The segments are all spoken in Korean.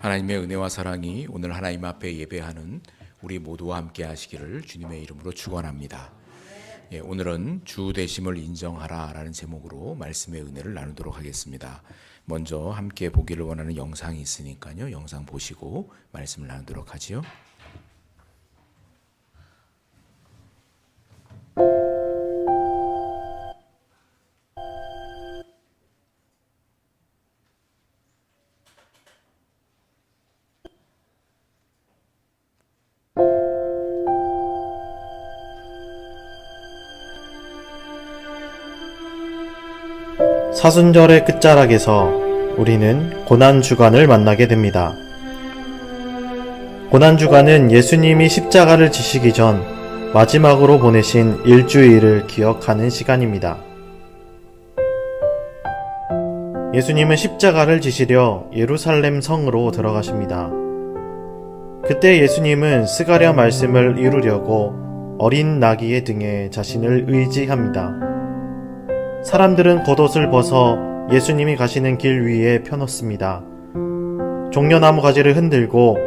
하나님의 은혜와 사랑이 오늘 하나님 앞에 예배하는 우리 모두와 함께 하시기를 주님의 이름으로 축원합니다. 오늘은 주 되심을 인정하라 라는 제목으로 말씀의 은혜를 나누도록 하겠습니다. 먼저 함께 보기를 원하는 영상이 있으니까요. 영상 보시고 말씀을 나누도록 하지요. 사순절의 끝자락에서 우리는 고난주간을 만나게 됩니다. 고난주간은 예수님이 십자가를 지시기 전 마지막으로 보내신 일주일을 기억하는 시간입니다. 예수님은 십자가를 지시려 예루살렘 성으로 들어가십니다. 그때 예수님은 스가랴 말씀을 이루려고 어린 나귀의 등에 자신을 의지합니다. 사람들은 겉옷을 벗어 예수님이 가시는 길 위에 펴놓습니다. 종려나무 가지를 흔들고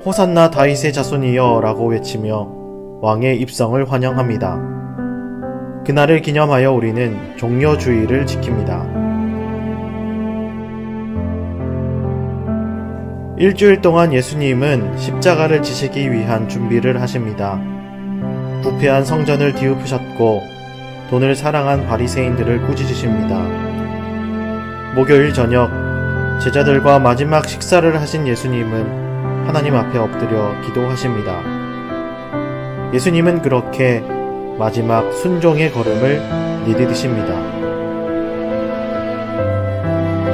호산나 다윗의 자손이여 라고 외치며 왕의 입성을 환영합니다. 그날을 기념하여 우리는 종려주의를 지킵니다. 일주일 동안 예수님은 십자가를 지시기 위한 준비를 하십니다. 부패한 성전을 뒤엎으셨고 돈을 사랑한 바리새인들을 꾸짖으십니다. 목요일 저녁 제자들과 마지막 식사를 하신 예수님은 하나님 앞에 엎드려 기도하십니다. 예수님은 그렇게 마지막 순종의 걸음을 내디디십니다.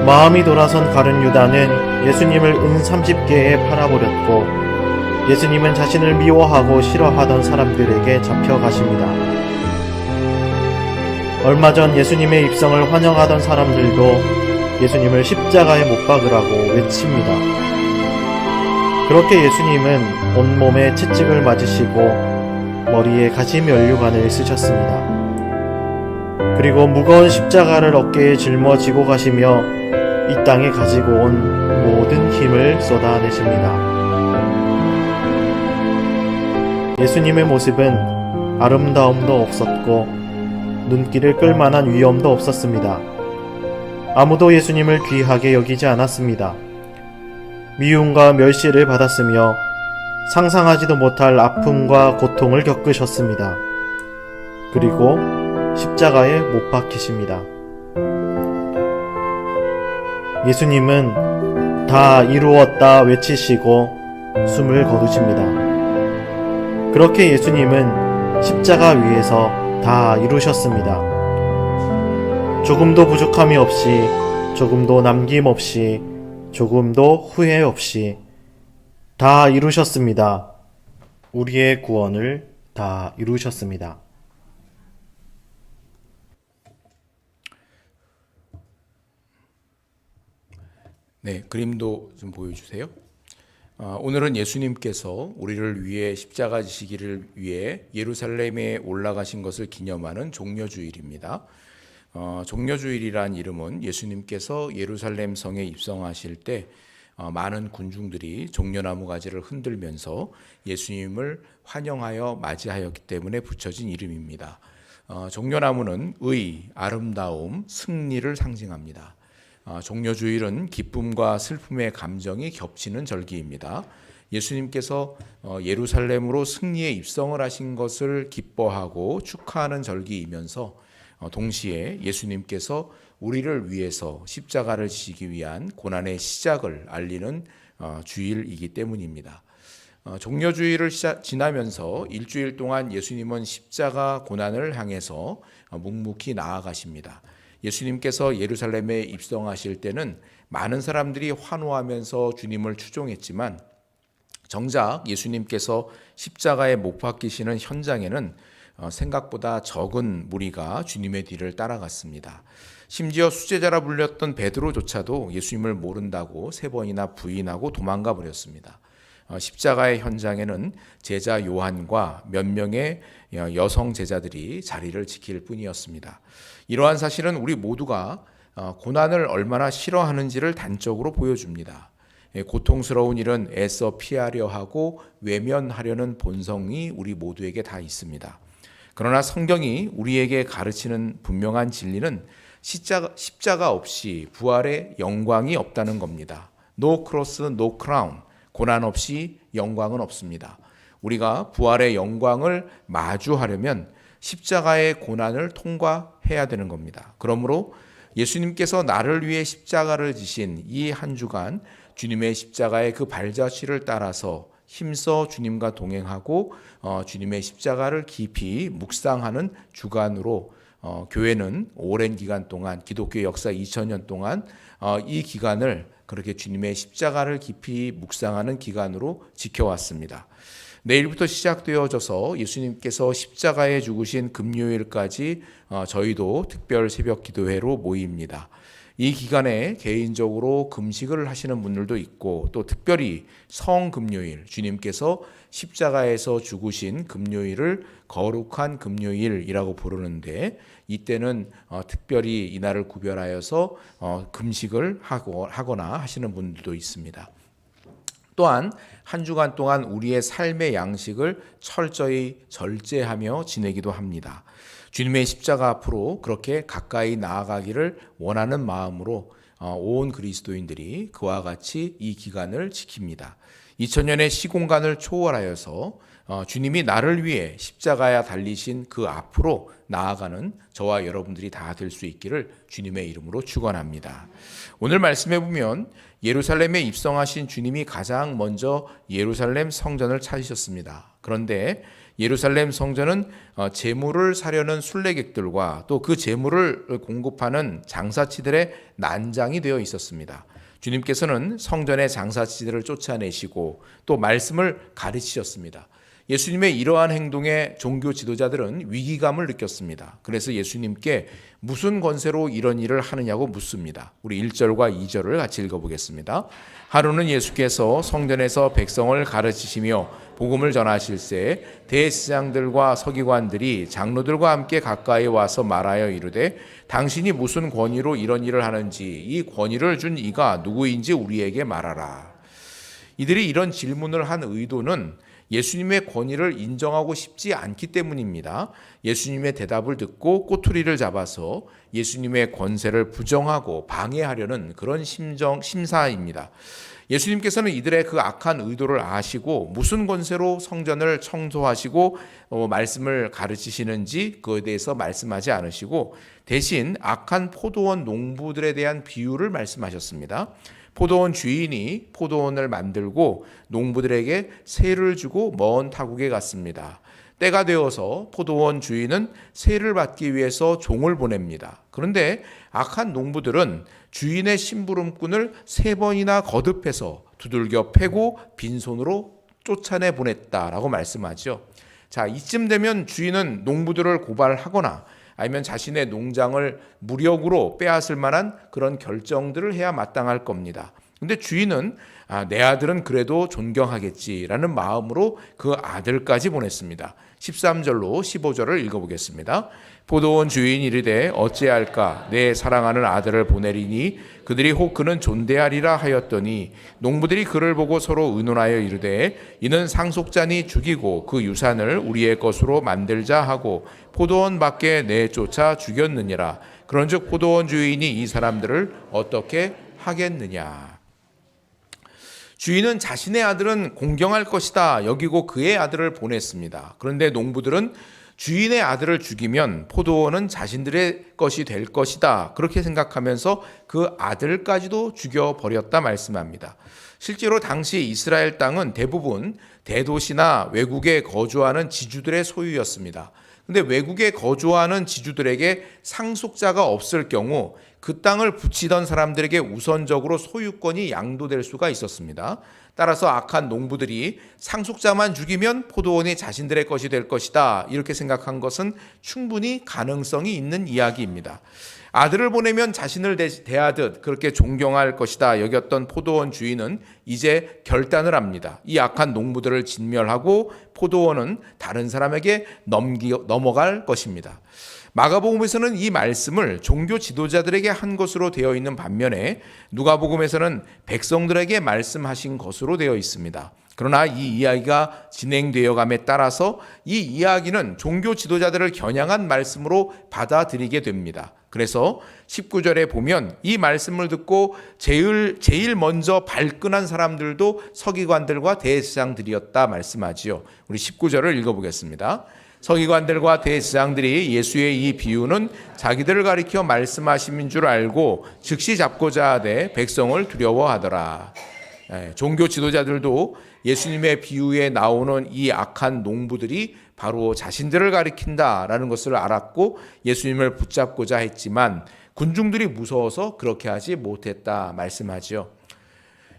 마음이 돌아선 가룟 유다는 예수님을 은 30개에 팔아버렸고 예수님은 자신을 미워하고 싫어하던 사람들에게 잡혀가십니다. 얼마 전 예수님의 입성을 환영하던 사람들도 예수님을 십자가에 못 박으라고 외칩니다. 그렇게 예수님은 온몸에 채찍을 맞으시고 머리에 가시면류관을 쓰셨습니다. 그리고 무거운 십자가를 어깨에 짊어지고 가시며 이 땅에 가지고 온 모든 힘을 쏟아내십니다. 예수님의 모습은 아름다움도 없었고 눈길을 끌만한 위엄도 없었습니다. 아무도 예수님을 귀하게 여기지 않았습니다. 미움과 멸시를 받았으며 상상하지도 못할 아픔과 고통을 겪으셨습니다. 그리고 십자가에 못 박히십니다. 예수님은 다 이루었다 외치시고 숨을 거두십니다. 그렇게 예수님은 십자가 위에서 다 이루셨습니다. 조금도 부족함이 없이, 조금도 남김없이, 조금도 후회 없이 다 이루셨습니다. 우리의 구원을 다 이루셨습니다. 네, 그림도 좀 보여주세요. 오늘은 예수님께서 우리를 위해 십자가 지시기를 위해 예루살렘에 올라가신 것을 기념하는 종려주일입니다. 종려주일이란 이름은 예수님께서 예루살렘 성에 입성하실 때 많은 군중들이 종려나무 가지를 흔들면서 예수님을 환영하여 맞이하였기 때문에 붙여진 이름입니다. 종려나무는 의, 아름다움, 승리를 상징합니다. 종려주일은 기쁨과 슬픔의 감정이 겹치는 절기입니다. 예수님께서 예루살렘으로 승리에 입성을 하신 것을 기뻐하고 축하하는 절기이면서 동시에 예수님께서 우리를 위해서 십자가를 지시기 위한 고난의 시작을 알리는 주일이기 때문입니다. 종려주일을 지나면서 일주일 동안 예수님은 십자가 고난을 향해서 묵묵히 나아가십니다. 예수님께서 예루살렘에 입성하실 때는 많은 사람들이 환호하면서 주님을 추종했지만 정작 예수님께서 십자가에 못 박히시는 현장에는 생각보다 적은 무리가 주님의 뒤를 따라갔습니다. 심지어 수제자라 불렸던 베드로조차도 예수님을 모른다고 3번이나 부인하고 도망가 버렸습니다. 십자가의 현장에는 제자 요한과 몇 명의 여성 제자들이 자리를 지킬 뿐이었습니다. 이러한 사실은 우리 모두가 고난을 얼마나 싫어하는지를 단적으로 보여줍니다. 고통스러운 일은 애써 피하려 하고 외면하려는 본성이 우리 모두에게 다 있습니다. 그러나 성경이 우리에게 가르치는 분명한 진리는 십자가 없이 부활의 영광이 없다는 겁니다. No cross, no crown. 고난 없이 영광은 없습니다. 우리가 부활의 영광을 마주하려면 십자가의 고난을 통과해야 되는 겁니다. 그러므로 예수님께서 나를 위해 십자가를 지신 이 한 주간 주님의 십자가의 그 발자취를 따라서 힘써 주님과 동행하고 주님의 십자가를 깊이 묵상하는 주간으로 교회는 오랜 기간 동안, 기독교 역사 2000년 동안 이 기간을 그렇게 주님의 십자가를 깊이 묵상하는 기간으로 지켜왔습니다. 내일부터 시작되어져서 예수님께서 십자가에 죽으신 금요일까지 저희도 특별 새벽 기도회로 모입니다. 이 기간에 개인적으로 금식을 하시는 분들도 있고 또 특별히 성금요일, 주님께서 십자가에서 죽으신 금요일을 거룩한 금요일이라고 부르는데 이때는 특별히 이날을 구별하여서 금식을 하거나 하시는 분들도 있습니다. 또한 한 주간 동안 우리의 삶의 양식을 철저히 절제하며 지내기도 합니다. 주님의 십자가 앞으로 그렇게 가까이 나아가기를 원하는 마음으로 온 그리스도인들이 그와 같이 이 기간을 지킵니다. 2000년의 시공간을 초월하여서 주님이 나를 위해 십자가에 달리신 그 앞으로 나아가는 저와 여러분들이 다 될 수 있기를 주님의 이름으로 축원합니다. 오늘 말씀해 보면 예루살렘에 입성하신 주님이 가장 먼저 예루살렘 성전을 찾으셨습니다. 그런데 예루살렘 성전은 제물을 사려는 순례객들과 또 그 제물을 공급하는 장사치들의 난장이 되어 있었습니다. 주님께서는 성전의 장사치들을 쫓아내시고 또 말씀을 가르치셨습니다. 예수님의 이러한 행동에 종교 지도자들은 위기감을 느꼈습니다. 그래서 예수님께 무슨 권세로 이런 일을 하느냐고 묻습니다. 우리 1절과 2절을 같이 읽어보겠습니다. 하루는 예수께서 성전에서 백성을 가르치시며 복음을 전하실새 대제사장들과 서기관들이 장로들과 함께 가까이 와서 말하여 이르되 당신이 무슨 권위로 이런 일을 하는지 이 권위를 준 이가 누구인지 우리에게 말하라. 이들이 이런 질문을 한 의도는 예수님의 권위를 인정하고 싶지 않기 때문입니다. 예수님의 대답을 듣고 꼬투리를 잡아서 예수님의 권세를 부정하고 방해하려는 그런 심사입니다. 예수님께서는 이들의 그 악한 의도를 아시고 무슨 권세로 성전을 청소하시고 말씀을 가르치시는지 그에 대해서 말씀하지 않으시고 대신 악한 포도원 농부들에 대한 비유를 말씀하셨습니다. 포도원 주인이 포도원을 만들고 농부들에게 세를 주고 먼 타국에 갔습니다. 때가 되어서 포도원 주인은 세를 받기 위해서 종을 보냅니다. 그런데 악한 농부들은 주인의 심부름꾼을 3번이나 거듭해서 두들겨 패고 빈손으로 쫓아내 보냈다라고 말씀하죠. 자, 이쯤 되면 주인은 농부들을 고발하거나 아니면 자신의 농장을 무력으로 빼앗을 만한 그런 결정들을 해야 마땅할 겁니다. 근데 주인은 내 아들은 그래도 존경하겠지라는 마음으로 그 아들까지 보냈습니다. 13절로 15절을 읽어보겠습니다. 포도원 주인이 이르되 어찌할까 내 사랑하는 아들을 보내리니 그들이 혹 그는 존대하리라 하였더니 농부들이 그를 보고 서로 의논하여 이르되 이는 상속자니 죽이고 그 유산을 우리의 것으로 만들자 하고 포도원 밖에 내쫓아 죽였느니라. 그런즉 포도원 주인이 이 사람들을 어떻게 하겠느냐. 주인은 자신의 아들은 공경할 것이다 여기고 그의 아들을 보냈습니다. 그런데 농부들은 주인의 아들을 죽이면 포도원은 자신들의 것이 될 것이다 그렇게 생각하면서 그 아들까지도 죽여버렸다 말씀합니다. 실제로 당시 이스라엘 땅은 대부분 대도시나 외국에 거주하는 지주들의 소유였습니다. 근데 외국에 거주하는 지주들에게 상속자가 없을 경우 그 땅을 붙이던 사람들에게 우선적으로 소유권이 양도될 수가 있었습니다. 따라서 악한 농부들이 상속자만 죽이면 포도원이 자신들의 것이 될 것이다 이렇게 생각한 것은 충분히 가능성이 있는 이야기입니다. 아들을 보내면 자신을 대하듯 그렇게 존경할 것이다 여겼던 포도원 주인은 이제 결단을 합니다. 이 악한 농부들을 진멸하고 포도원은 다른 사람에게 넘어갈 것입니다. 마가복음에서는 이 말씀을 종교 지도자들에게 한 것으로 되어 있는 반면에 누가복음에서는 백성들에게 말씀하신 것으로 되어 있습니다. 그러나 이 이야기가 진행되어 감에 따라서 이 이야기는 종교 지도자들을 겨냥한 말씀으로 받아들이게 됩니다. 그래서 19절에 보면 이 말씀을 듣고 제일 먼저 발끈한 사람들도 서기관들과 대제사장들이었다 말씀하지요. 우리 19절을 읽어보겠습니다. 서기관들과 대제사장들이 예수의 이 비유는 자기들을 가리켜 말씀하심인 줄 알고 즉시 잡고자 하되 백성을 두려워하더라. 종교 지도자들도 예수님의 비유에 나오는 이 악한 농부들이 바로 자신들을 가리킨다라는 것을 알았고 예수님을 붙잡고자 했지만 군중들이 무서워서 그렇게 하지 못했다 말씀하지요.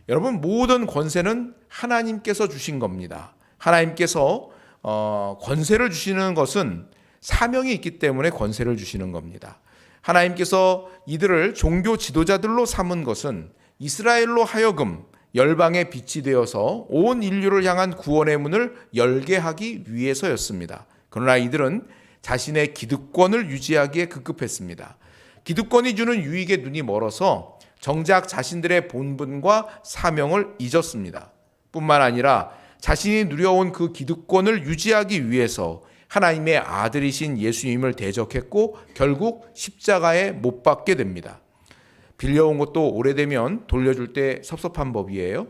여러분, 모든 권세는 하나님께서 주신 겁니다. 하나님께서 권세를 주시는 것은 사명이 있기 때문에 권세를 주시는 겁니다. 하나님께서 이들을 종교 지도자들로 삼은 것은 이스라엘로 하여금 열방의 빛이 되어서 온 인류를 향한 구원의 문을 열게 하기 위해서였습니다. 그러나 이들은 자신의 기득권을 유지하기에 급급했습니다. 기득권이 주는 유익에 눈이 멀어서 정작 자신들의 본분과 사명을 잊었습니다. 뿐만 아니라 자신이 누려온 그 기득권을 유지하기 위해서 하나님의 아들이신 예수님을 대적했고 결국 십자가에 못 박게 됩니다. 빌려온 것도 오래되면 돌려줄 때 섭섭한 법이에요.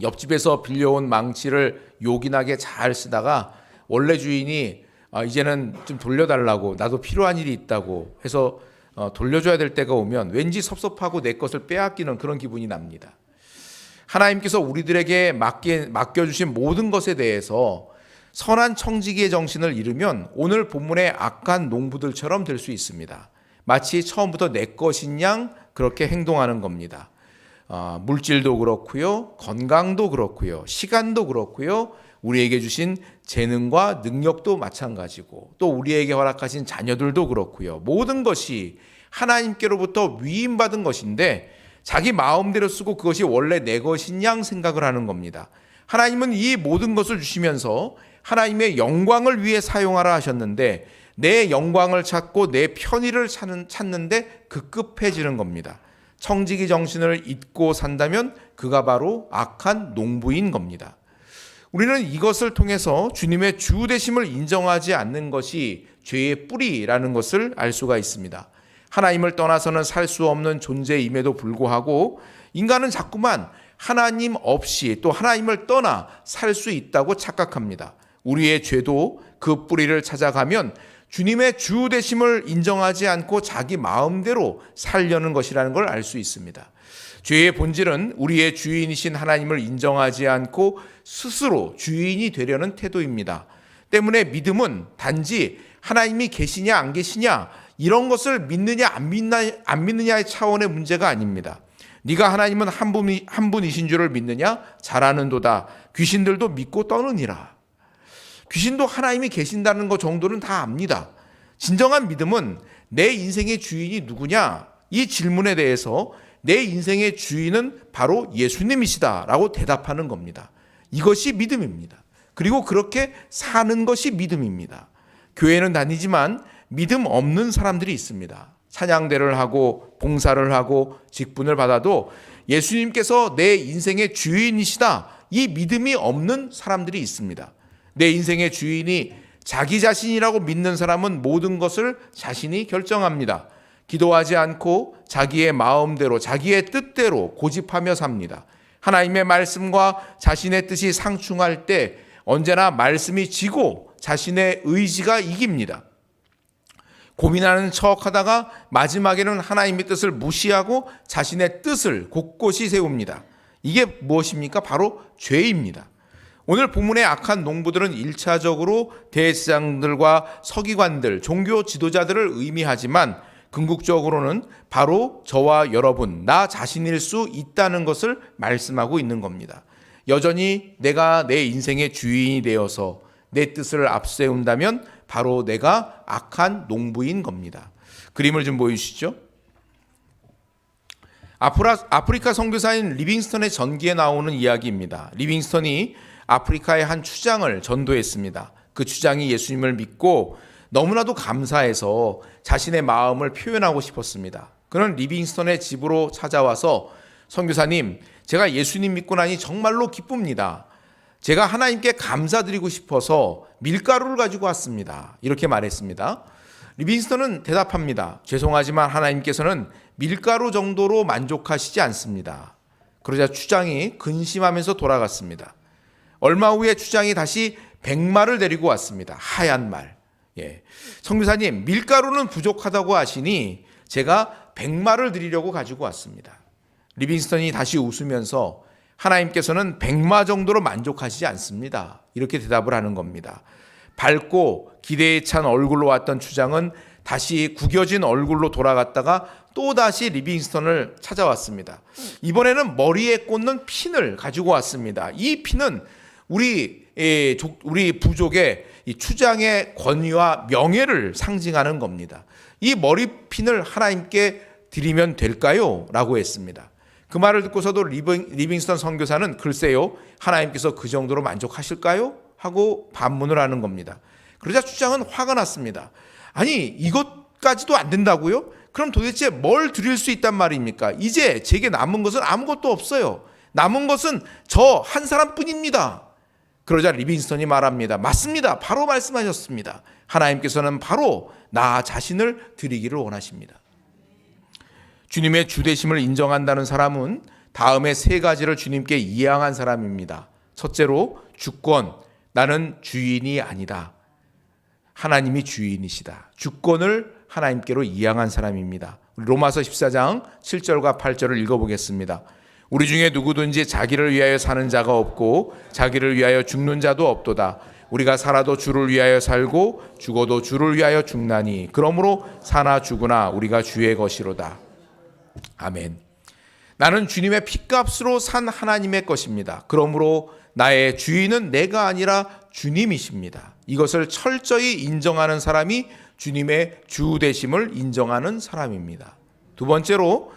옆집에서 빌려온 망치를 요긴하게 잘 쓰다가 원래 주인이 이제는 좀 돌려달라고, 나도 필요한 일이 있다고 해서 돌려줘야 될 때가 오면 왠지 섭섭하고 내 것을 빼앗기는 그런 기분이 납니다. 하나님께서 우리들에게 맡겨주신 모든 것에 대해서 선한 청지기의 정신을 잃으면 오늘 본문의 악한 농부들처럼 될 수 있습니다. 마치 처음부터 내 것인 양 그렇게 행동하는 겁니다. 물질도 그렇고요, 건강도 그렇고요, 시간도 그렇고요, 우리에게 주신 재능과 능력도 마찬가지고 또 우리에게 허락하신 자녀들도 그렇고요. 모든 것이 하나님께로부터 위임받은 것인데 자기 마음대로 쓰고 그것이 원래 내 것인 양 생각을 하는 겁니다. 하나님은 이 모든 것을 주시면서 하나님의 영광을 위해 사용하라 하셨는데 내 영광을 찾고 내 편의를 찾는데 급급해지는 겁니다. 청지기 정신을 잊고 산다면 그가 바로 악한 농부인 겁니다. 우리는 이것을 통해서 주님의 주 되심을 인정하지 않는 것이 죄의 뿌리라는 것을 알 수가 있습니다. 하나님을 떠나서는 살 수 없는 존재임에도 불구하고 인간은 자꾸만 하나님 없이 또 하나님을 떠나 살 수 있다고 착각합니다. 우리의 죄도 그 뿌리를 찾아가면 주님의 주 되심을 인정하지 않고 자기 마음대로 살려는 것이라는 걸 알 수 있습니다. 죄의 본질은 우리의 주인이신 하나님을 인정하지 않고 스스로 주인이 되려는 태도입니다. 때문에 믿음은 단지 하나님이 계시냐 안 계시냐 이런 것을 믿느냐 안 믿느냐의 차원의 문제가 아닙니다. 네가 하나님은 한 분이신 줄을 믿느냐? 잘하는도다. 귀신들도 믿고 떠느니라. 귀신도 하나님이 계신다는 것 정도는 다 압니다. 진정한 믿음은 내 인생의 주인이 누구냐? 이 질문에 대해서 내 인생의 주인은 바로 예수님이시다라고 대답하는 겁니다. 이것이 믿음입니다. 그리고 그렇게 사는 것이 믿음입니다. 교회는 다니지만 믿음 없는 사람들이 있습니다. 찬양대를 하고 봉사를 하고 직분을 받아도 예수님께서 내 인생의 주인이시다, 이 믿음이 없는 사람들이 있습니다. 내 인생의 주인이 자기 자신이라고 믿는 사람은 모든 것을 자신이 결정합니다. 기도하지 않고 자기의 마음대로 자기의 뜻대로 고집하며 삽니다. 하나님의 말씀과 자신의 뜻이 상충할 때 언제나 말씀이 지고 자신의 의지가 이깁니다. 고민하는 척하다가 마지막에는 하나님의 뜻을 무시하고 자신의 뜻을 곳곳이 세웁니다. 이게 무엇입니까? 바로 죄입니다. 오늘 본문의 악한 농부들은 1차적으로 대제사장들과 서기관들, 종교 지도자들을 의미하지만 궁극적으로는 바로 저와 여러분, 나 자신일 수 있다는 것을 말씀하고 있는 겁니다. 여전히 내가 내 인생의 주인이 되어서 내 뜻을 앞세운다면 바로 내가 악한 농부인 겁니다. 그림을 좀 보여주시죠. 아프리카 선교사인 리빙스턴의 전기에 나오는 이야기입니다. 리빙스턴이 아프리카의 한 추장을 전도했습니다. 그 추장이 예수님을 믿고 너무나도 감사해서 자신의 마음을 표현하고 싶었습니다. 그는 리빙스턴의 집으로 찾아와서 선교사님, 제가 예수님 믿고 나니 정말로 기쁩니다. 제가 하나님께 감사드리고 싶어서 밀가루를 가지고 왔습니다. 이렇게 말했습니다. 리빙스턴은 대답합니다. 죄송하지만 하나님께서는 밀가루 정도로 만족하시지 않습니다. 그러자 추장이 근심하면서 돌아갔습니다. 얼마 후에 추장이 다시 100마를 데리고 왔습니다. 하얀 말. 선교사님, 밀가루는 부족하다고 하시니 제가 100마를 드리려고 가지고 왔습니다. 리빙스턴이 다시 웃으면서 하나님께서는 100마 정도로 만족하시지 않습니다. 이렇게 대답을 하는 겁니다. 밝고 기대에 찬 얼굴로 왔던 추장은 다시 구겨진 얼굴로 돌아갔다가 또다시 리빙스턴을 찾아왔습니다. 이번에는 머리에 꽂는 핀을 가지고 왔습니다. 이 핀은 우리 부족의 이 추장의 권위와 명예를 상징하는 겁니다. 이 머리핀을 하나님께 드리면 될까요? 라고 했습니다. 그 말을 듣고서도 리빙스턴 선교사는 글쎄요, 하나님께서 그 정도로 만족하실까요? 하고 반문을 하는 겁니다. 그러자 추장은 화가 났습니다. 아니, 이것까지도 안 된다고요? 그럼 도대체 뭘 드릴 수 있단 말입니까? 이제 제게 남은 것은 아무것도 없어요. 남은 것은 저 한 사람뿐입니다. 그러자 리빙스턴이 말합니다. 맞습니다. 바로 말씀하셨습니다. 하나님께서는 바로 나 자신을 드리기를 원하십니다. 주님의 주되심을 인정한다는 사람은 다음에 세 가지를 주님께 이양한 사람입니다. 첫째로 주권, 나는 주인이 아니다. 하나님이 주인이시다. 주권을 하나님께로 이양한 사람입니다. 로마서 14장 7절과 8절을 읽어보겠습니다. 우리 중에 누구든지 자기를 위하여 사는 자가 없고 자기를 위하여 죽는 자도 없도다. 우리가 살아도 주를 위하여 살고 죽어도 주를 위하여 죽나니 그러므로 사나 죽으나 우리가 주의 것이로다. 아멘. 나는 주님의 핏값으로 산 하나님의 것입니다. 그러므로 나의 주인은 내가 아니라 주님이십니다. 이것을 철저히 인정하는 사람이 주님의 주 되심을 인정하는 사람입니다. 두 번째로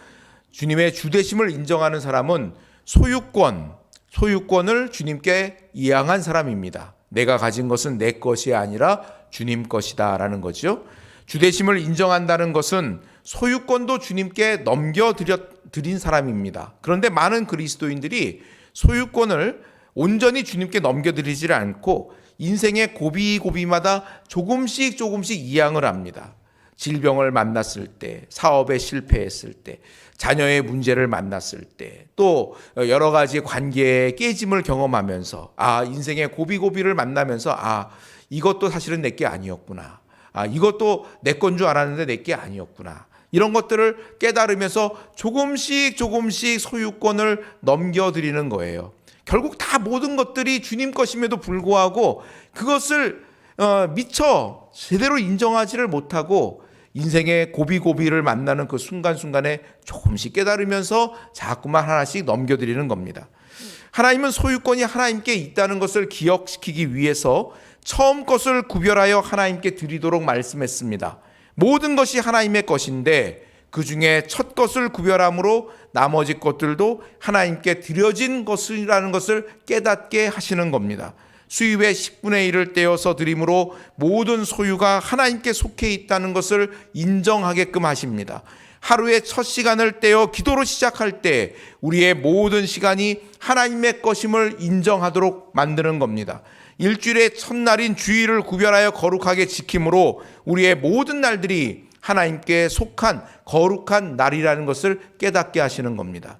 주님의 주 되심을 인정하는 사람은 소유권을 주님께 이양한 사람입니다. 내가 가진 것은 내 것이 아니라 주님 것이다 라는 거죠. 주 되심을 인정한다는 것은 소유권도 주님께 넘겨드린 사람입니다. 그런데 많은 그리스도인들이 소유권을 온전히 주님께 넘겨드리지 않고 인생의 고비고비마다 조금씩 이양을 합니다. 질병을 만났을 때, 사업에 실패했을 때, 자녀의 문제를 만났을 때, 또 여러 가지 관계의 깨짐을 경험하면서 인생의 고비고비를 만나면서 이것도 사실은 내게 아니었구나. 이것도 내 건 줄 알았는데 내게 아니었구나. 이런 것들을 깨달으면서 조금씩 소유권을 넘겨드리는 거예요. 결국 다 모든 것들이 주님 것임에도 불구하고 그것을 미처 제대로 인정하지를 못하고 인생의 고비고비를 만나는 그 순간순간에 조금씩 깨달으면서 자꾸만 하나씩 넘겨드리는 겁니다. 하나님은 소유권이 하나님께 있다는 것을 기억시키기 위해서 처음 것을 구별하여 하나님께 드리도록 말씀했습니다. 모든 것이 하나님의 것인데 그 중에 첫 것을 구별함으로 나머지 것들도 하나님께 드려진 것이라는 것을 깨닫게 하시는 겁니다. 수입의 10분의 1을 떼어서 드림으로 모든 소유가 하나님께 속해 있다는 것을 인정하게끔 하십니다. 하루의 첫 시간을 떼어 기도로 시작할 때 우리의 모든 시간이 하나님의 것임을 인정하도록 만드는 겁니다. 일주일의 첫날인 주일을 구별하여 거룩하게 지킴으로 우리의 모든 날들이 하나님께 속한 거룩한 날이라는 것을 깨닫게 하시는 겁니다.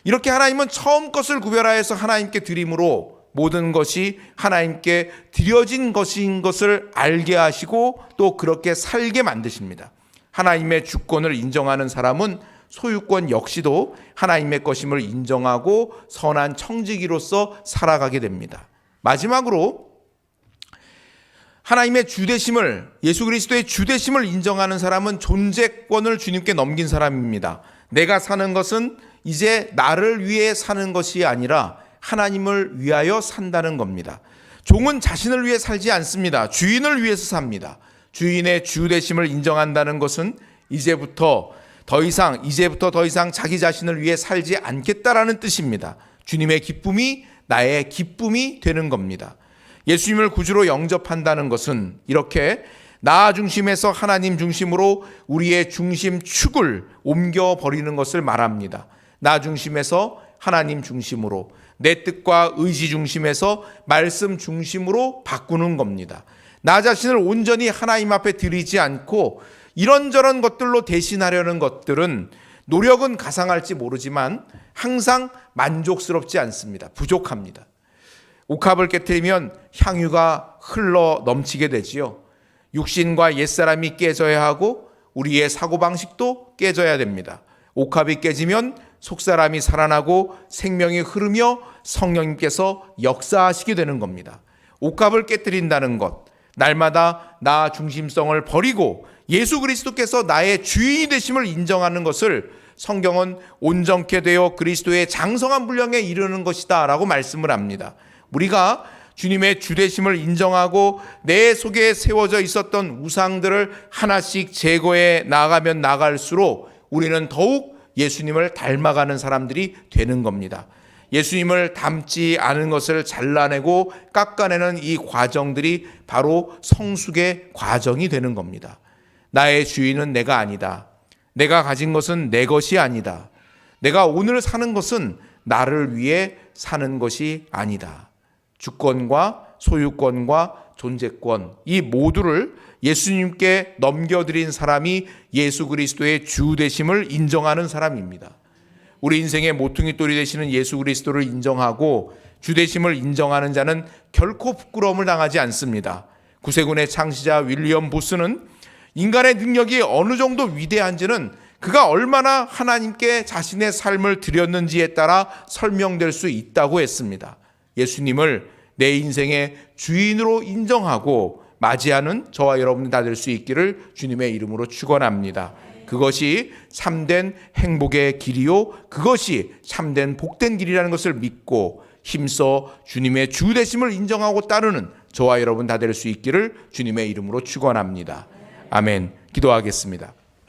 이렇게 하나님은 처음 것을 구별하여서 하나님께 드림으로 모든 것이 하나님께 드려진 것인 것을 알게 하시고 또 그렇게 살게 만드십니다. 하나님의 주권을 인정하는 사람은 소유권 역시도 하나님의 것임을 인정하고 선한 청지기로서 살아가게 됩니다. 마지막으로 하나님의 주되심을, 예수 그리스도의 주되심을 인정하는 사람은 존재권을 주님께 넘긴 사람입니다. 내가 사는 것은 이제 나를 위해 사는 것이 아니라 하나님을 위하여 산다는 겁니다. 종은 자신을 위해 살지 않습니다. 주인을 위해서 삽니다. 주인의 주되심을 인정한다는 것은 이제부터 더 이상 자기 자신을 위해 살지 않겠다라는 뜻입니다. 주님의 기쁨이 나의 기쁨이 되는 겁니다. 예수님을 구주로 영접한다는 것은 이렇게 나 중심에서 하나님 중심으로 우리의 중심축을 옮겨버리는 것을 말합니다. 나 중심에서 하나님 중심으로, 내 뜻과 의지 중심에서 말씀 중심으로 바꾸는 겁니다. 나 자신을 온전히 하나님 앞에 드리지 않고 이런저런 것들로 대신하려는 것들은 노력은 가상할지 모르지만 항상 만족스럽지 않습니다. 부족합니다. 옥합을 깨트리면 향유가 흘러 넘치게 되지요. 육신과 옛사람이 깨져야 하고 우리의 사고방식도 깨져야 됩니다. 옥합이 깨지면 속사람이 살아나고 생명이 흐르며 성령님께서 역사하시게 되는 겁니다. 옥합을 깨트린다는 것, 날마다 나 중심성을 버리고 예수 그리스도께서 나의 주인이 되심을 인정하는 것을 성경은 온전케 되어 그리스도의 장성한 분량에 이르는 것이다 라고 말씀을 합니다. 우리가 주님의 주되심을 인정하고 내 속에 세워져 있었던 우상들을 하나씩 제거해 나가면 나갈수록 우리는 더욱 예수님을 닮아가는 사람들이 되는 겁니다. 예수님을 닮지 않은 것을 잘라내고 깎아내는 이 과정들이 바로 성숙의 과정이 되는 겁니다. 나의 주인은 내가 아니다. 내가 가진 것은 내 것이 아니다. 내가 오늘 사는 것은 나를 위해 사는 것이 아니다. 주권과 소유권과 존재권, 이 모두를 예수님께 넘겨드린 사람이 예수 그리스도의 주 되심을 인정하는 사람입니다. 우리 인생의 모퉁이돌이 되시는 예수 그리스도를 인정하고 주 되심을 인정하는 자는 결코 부끄러움을 당하지 않습니다. 구세군의 창시자 윌리엄 보스는 인간의 능력이 어느 정도 위대한지는 그가 얼마나 하나님께 자신의 삶을 드렸는지에 따라 설명될 수 있다고 했습니다. 예수님을 내 인생의 주인으로 인정하고 맞이하는 저와 여러분이 다 될 수 있기를 주님의 이름으로 축원합니다. 그것이 참된 행복의 길이요, 그것이 참된 복된 길이라는 것을 믿고 힘써 주님의 주 되심을 인정하고 따르는 저와 여러분 다 될 수 있기를 주님의 이름으로 축원합니다. 아멘. 기도하겠습니다.